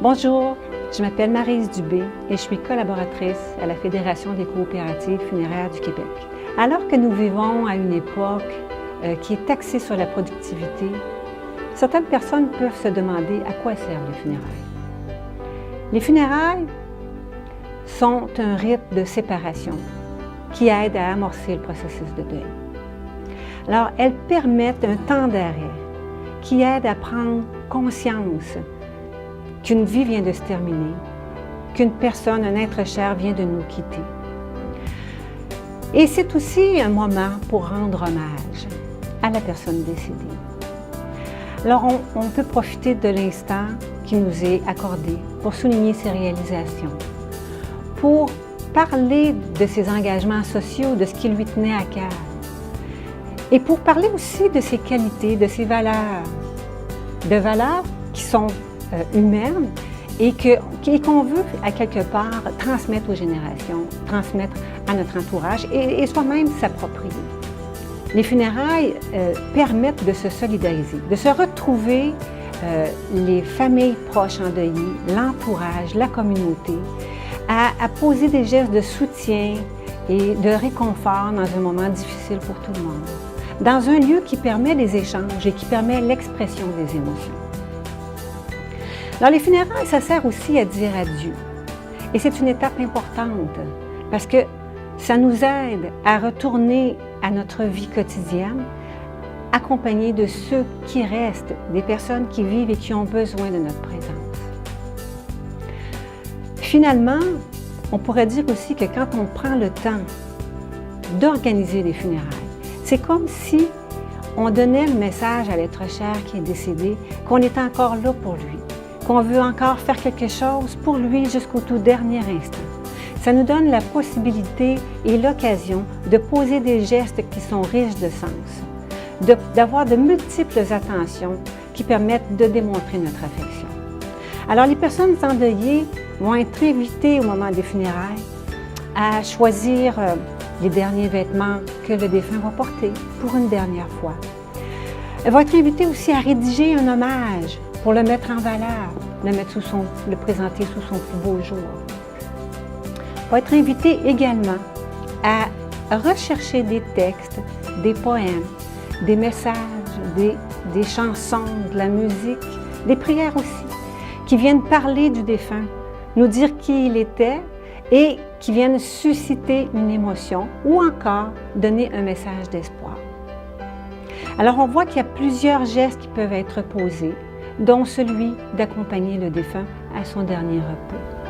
Bonjour, je m'appelle Maryse Dubé et je suis collaboratrice à la Fédération des coopératives funéraires du Québec. Alors que nous vivons à une époque qui est axée sur la productivité, certaines personnes peuvent se demander à quoi servent les funérailles. Les funérailles sont un rite de séparation qui aide à amorcer le processus de deuil. Alors, elles permettent un temps d'arrêt qui aide à prendre conscience qu'une vie vient de se terminer, qu'une personne, un être cher vient de nous quitter. Et c'est aussi un moment pour rendre hommage à la personne décédée. Alors, on peut profiter de l'instant qui nous est accordé pour souligner ses réalisations, pour parler de ses engagements sociaux, de ce qui lui tenait à cœur, et pour parler aussi de ses qualités, de ses valeurs, de valeurs qui sont humaines et qu'on veut, à quelque part, transmettre aux générations, transmettre à notre entourage et soi-même s'approprier. Les funérailles permettent de se solidariser, de se retrouver les familles proches endeuillées, l'entourage, la communauté, à poser des gestes de soutien et de réconfort dans un moment difficile pour tout le monde, dans un lieu qui permet les échanges et qui permet l'expression des émotions. Alors, les funérailles, ça sert aussi à dire adieu. Et c'est une étape importante parce que ça nous aide à retourner à notre vie quotidienne, accompagnés de ceux qui restent, des personnes qui vivent et qui ont besoin de notre présence. Finalement, on pourrait dire aussi que quand on prend le temps d'organiser les funérailles, c'est comme si on donnait le message à l'être cher qui est décédé qu'on est encore là pour lui, qu'on veut encore faire quelque chose pour lui jusqu'au tout dernier instant. Ça nous donne la possibilité et l'occasion de poser des gestes qui sont riches de sens, d'avoir de multiples attentions qui permettent de démontrer notre affection. Alors, les personnes endeuillées vont être invitées au moment des funérailles à choisir les derniers vêtements que le défunt va porter pour une dernière fois. Elles vont être invitées aussi à rédiger un hommage pour le mettre en valeur, le présenter sous son plus beau jour. Elles vont être invitées également à rechercher des textes, des poèmes, des messages, des chansons, de la musique, des prières aussi, qui viennent parler du défunt, nous dire qui il était et qui viennent susciter une émotion ou encore donner un message d'espoir. Alors, on voit qu'il y a plusieurs gestes qui peuvent être posés, dont celui d'accompagner le défunt à son dernier repos.